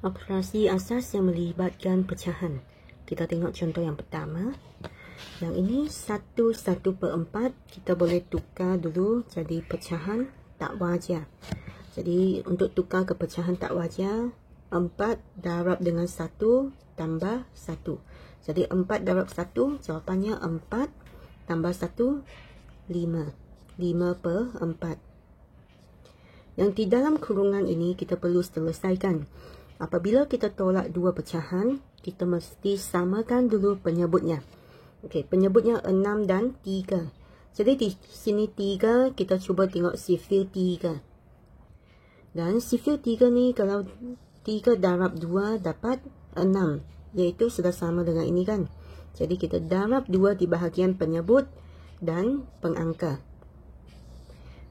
Operasi asas yang melibatkan pecahan. Kita tengok contoh yang pertama. Yang ini 1/4 kita boleh tukar dulu jadi pecahan tak wajar. Jadi untuk tukar ke pecahan tak wajar, 4 darab dengan 1 tambah 1. Jadi 4 darab 1 jawapannya 4 tambah 1 5. 5/4. Yang di dalam kurungan ini kita perlu selesaikan. Apabila kita tolak dua pecahan, kita mesti samakan dulu penyebutnya. Okey, penyebutnya 6 dan 3. Jadi di sini 3, kita cuba tengok sifil 3. Dan sifil 3 ni kalau 3 darab 2 dapat 6. Iaitu sudah sama dengan ini kan. Jadi kita darab 2 di bahagian penyebut dan pengangka.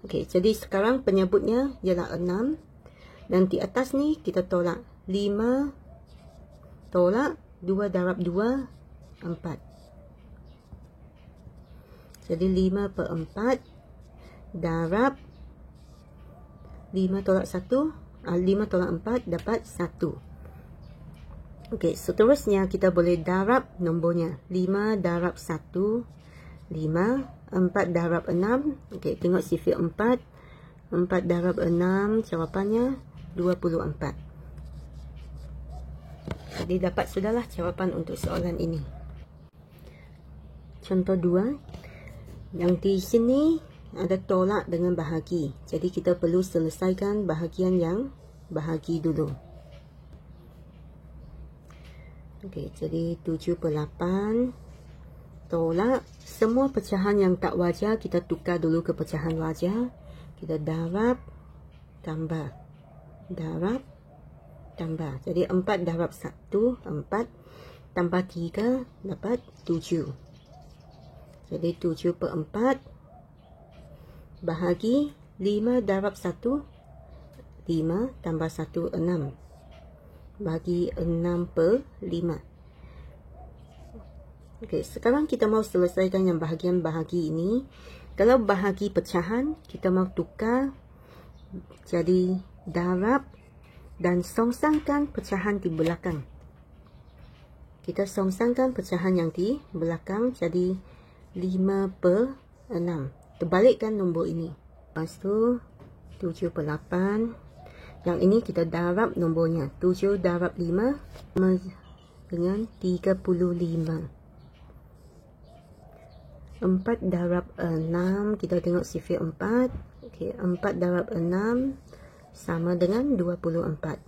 Okey, jadi sekarang penyebutnya ialah 6. Dan di atas ni kita tolak 5 tolak 2 darab 2, 4. Jadi 5/4 darab 5 tolak 1, 5 tolak 4 dapat 1. Okey, seterusnya kita boleh darab nombornya. 5 darab 1, 5. 4 darab 6. Okey, tengok sifil 4. 4 darab 6, jawapannya 24. Jadi dapat sudahlah jawapan untuk soalan ini. Contoh 2. Yang di sini ada tolak dengan bahagi. Jadi kita perlu selesaikan bahagian yang bahagi dulu. Okey, jadi 7/8 tolak semua pecahan yang tak wajar kita tukar dulu ke pecahan wajar. Kita darab tambah. Darab tambah. Jadi 4 darab 1, 4 tambah 3 dapat 7. Jadi 7/4 bahagi 5 darab 1, 5 tambah 1, 6. Bagi 6/5. Okey, sekarang kita mau selesaikan yang bahagian bahagi ini. Kalau bahagi pecahan, kita mau tukar jadi darab dan songsangkan pecahan di belakang. Kita songsangkan pecahan yang di belakang jadi 5/6. Terbalikkan nombor ini. Lepas tu 7/8. Yang ini kita darab nombornya. 7 darab 5 dengan 35. 4 darab 6. Kita tengok sifil 4. Okey, 4 darab 6 sama dengan 24.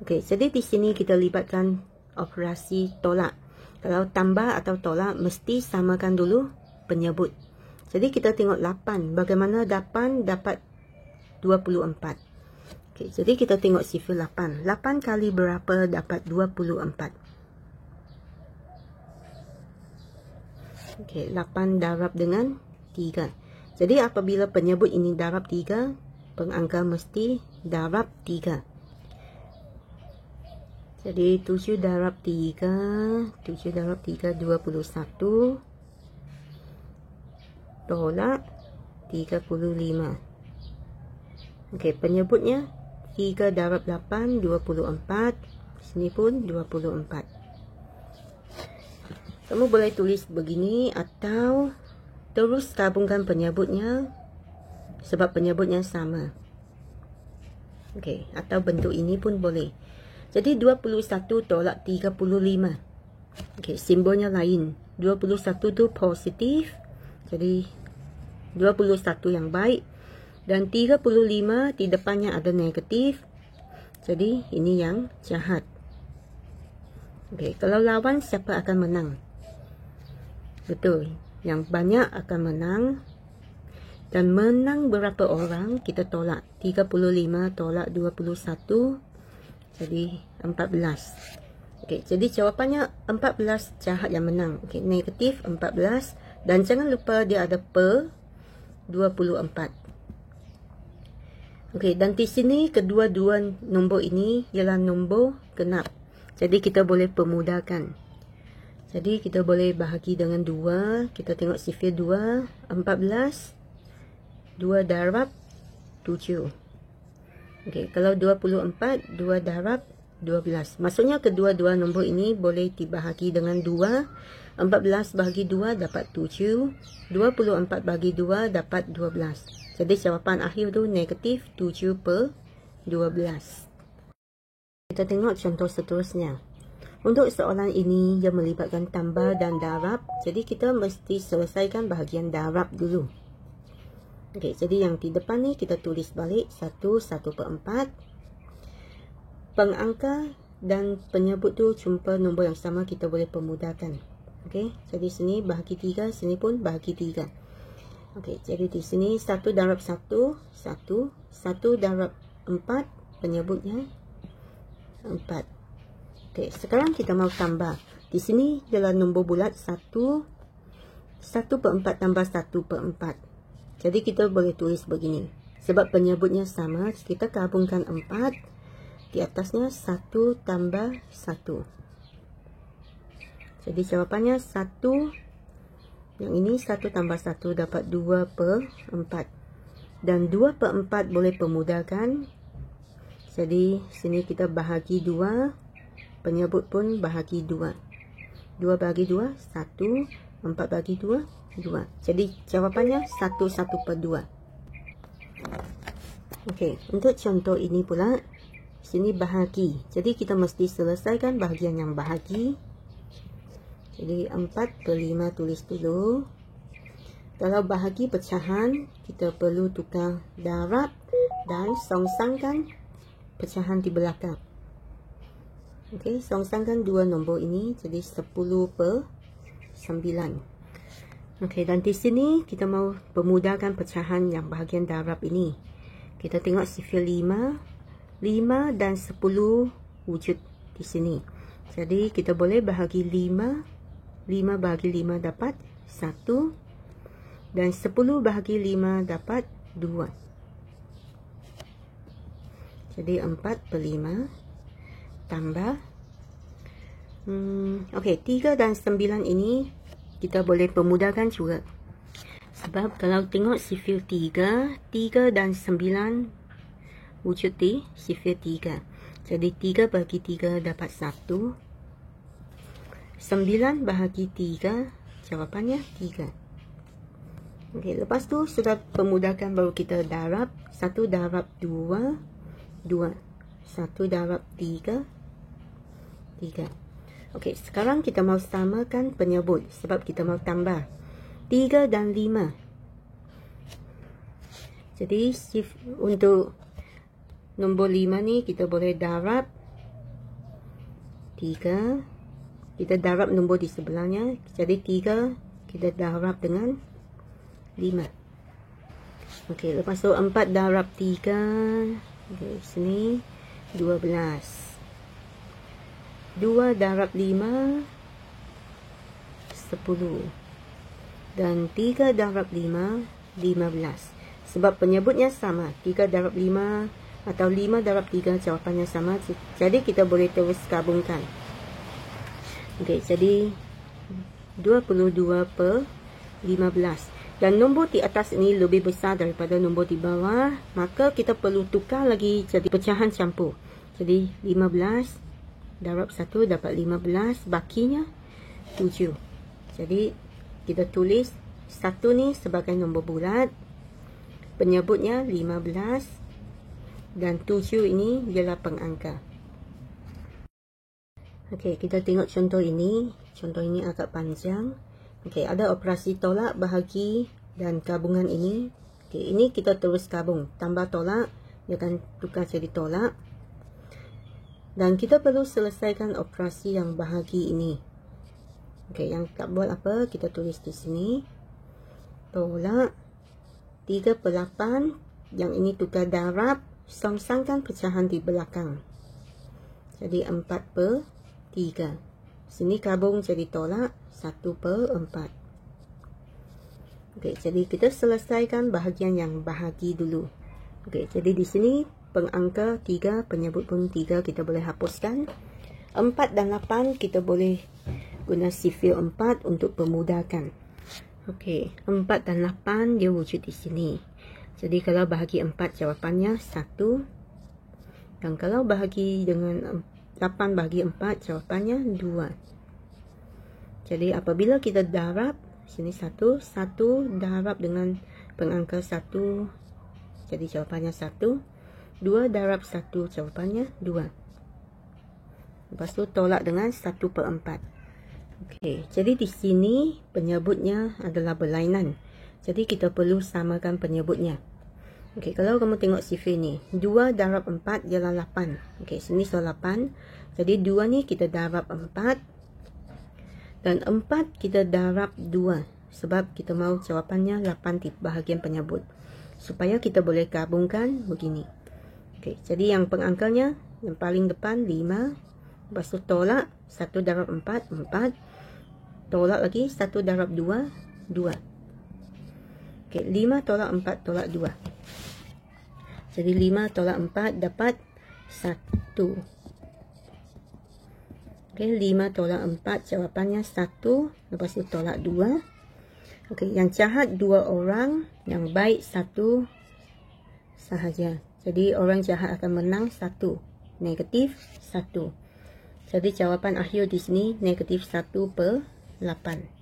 Okey, jadi di sini kita libatkan operasi tolak. Kalau tambah atau tolak, mesti samakan dulu penyebut. Jadi kita tengok 8. Bagaimana 8 dapat 24? Okey, jadi kita tengok sifil 8. 8 kali berapa dapat 24? Okey, 8 darab dengan 3. Jadi apabila penyebut ini darab 3, pengangka mesti darab 3. Jadi 7 darab 3, 7 darab 3, 21. Tolak 35. Okey, penyebutnya 3 darab 8, 24. Sini pun 24. Kamu boleh tulis begini atau terus gabungkan penyebutnya sebab penyebutnya sama. Okey, atau bentuk ini pun boleh. Jadi 21 tolak 35. Okey, simbolnya lain. 21 tu positif. Jadi 21 yang baik. Dan 35 di depannya ada negatif. Jadi ini yang jahat. Okey, kalau lawan siapa akan menang? Betul, yang banyak akan menang. Dan menang berapa orang kita tolak. 35 tolak 21. Jadi 14. Okey, jadi jawapannya 14 jahat yang menang. Okey, negatif 14. Dan jangan lupa dia ada per 24. Okey, dan di sini kedua-dua nombor ini ialah nombor genap. Jadi kita boleh permudahkan. Jadi kita boleh bahagi dengan 2. Kita tengok sifil 2. 14. 2 darab 7. Okey, kalau 24, 2 darab 12. Maksudnya kedua-dua nombor ini boleh dibahagi dengan 2. 14 bahagi 2 dapat 7. 24 bahagi 2 dapat 12. Jadi jawapan akhir tu negatif 7/12. Kita tengok contoh seterusnya. Untuk soalan ini yang melibatkan tambah dan darab, jadi kita mesti selesaikan bahagian darab dulu. Okey, jadi yang di depan ni kita tulis balik 1/4. Pengangka dan penyebut tu jumpa nombor yang sama, kita boleh permudahkan. Okey, jadi sini bahagi 3, sini pun bahagi 3. Okey, jadi di sini 1 darab 1, 1. 1 darab 4, penyebutnya 4. Okey, sekarang kita mau tambah. Di sini adalah nombor bulat 1. 1/4 tambah 1/4. Jadi kita boleh tulis begini. Sebab penyebutnya sama, kita gabungkan 4. Di atasnya 1 tambah 1. Jadi jawapannya 1. Yang ini 1 tambah 1 dapat 2/4. Dan 2/4 boleh permudahkan. Jadi sini kita bahagi 2. Penyebut pun bahagi 2. 2 bahagi 2, 1. 4 bahagi 2, 2. Jadi jawapannya 1/2. Okey, untuk contoh ini pula, sini bahagi. Jadi kita mesti selesaikan bahagian yang bahagi. Jadi 4/5 tulis dulu. Kalau bahagi pecahan, kita perlu tukar darab dan songsangkan pecahan di belakang. Okey, songsangkan dua nombor ini jadi 10/9. Okey, dan di sini kita mau permudahkan pecahan yang bahagian darab ini. Kita tengok sifir 5. 5 dan 10 wujud di sini. Jadi kita boleh bahagi 5. 5 bahagi 5 dapat 1. Dan 10 bahagi 5 dapat 2. Jadi 4/5 tambah. Okey, 3 dan 9 ini kita boleh permudahkan juga. Sebab kalau tengok sifir 3, 3 dan 9 wujud di sifir 3. Jadi 3 bahagi 3 dapat 1. 9 bahagi 3, jawapannya 3. Okey, lepas tu sudah permudahkan, baru kita darab. 1 darab 2, 2. 1 darab 3, 3. Okey, sekarang kita mau samakan penyebut sebab kita mau tambah 3 dan 5. Jadi untuk nombor 5 ni kita boleh darab 3. Kita darab nombor di sebelahnya. Jadi 3 kita darab dengan 5. Okey, lepas tu 4 darab 3. Okey, sini 12. 2 darab 5, 10. Dan 3 darab 5, 15. Sebab penyebutnya sama. 3 darab 5 atau 5 darab 3 jawapannya sama. Jadi kita boleh terus gabungkan. Okey, jadi 22/15. Dan nombor di atas ini lebih besar daripada nombor di bawah. Maka kita perlu tukar lagi jadi pecahan campur. Jadi 15 darab 1 dapat 15. Bakinya 7. Jadi kita tulis 1 ni sebagai nombor bulat. Penyebutnya 15. Dan 7 ini ialah pengangka. Okey, kita tengok contoh ini. Contoh ini agak panjang. Okey, ada operasi tolak, bahagi dan gabungan ini. Okey, ini kita terus gabung. Tambah tolak, dia akan tukar jadi tolak. Dan kita perlu selesaikan operasi yang bahagi ini. Okey, yang tak buat apa, kita tulis di sini. Tolak 3/8. Yang ini tukar darab. Songsangkan pecahan di belakang. Jadi 4/3. Sini gabung jadi tolak 1/4. Okey, jadi kita selesaikan bahagian yang bahagi dulu. Okey, jadi di sini pengangka 3, penyebut pun 3, kita boleh hapuskan. 4 dan 8 kita boleh guna sifir 4 untuk permudahkan. Okey, 4 dan 8 dia wujud di sini. Jadi kalau bahagi 4 jawapannya 1. Dan kalau bahagi dengan 8 bahagi 4, jawapannya 2. Jadi apabila kita darab, sini 1 darab dengan pengangka 1, jadi jawapannya 1. 2 darab 1, jawapannya 2. Lepas tu tolak dengan 1/4. Okey, jadi di sini penyebutnya adalah berlainan. Jadi kita perlu samakan penyebutnya. Okey, kalau kamu tengok sifir ni, 2 darab 4 ialah 8. Okey, sini soal 8. Jadi 2 ni kita darab 4. Dan 4 kita darab 2. Sebab kita mahu jawapannya 8 di bahagian penyebut. Supaya kita boleh gabungkan begini. Okey, jadi yang pengangkalnya, yang paling depan 5. Lepas tu tolak 1 darab 4, 4. Tolak lagi 1 darab 2, 2. Okey, 5 tolak 4 tolak 2. Jadi 5 tolak 4 dapat 1. Okey, 5 tolak 4 jawapannya 1. Lepas tu tolak 2. Okey, yang jahat 2 orang, yang baik 1 sahaja. Jadi orang jahat akan menang 1. Negatif 1. Jadi jawapan akhir di sini negatif 1/8.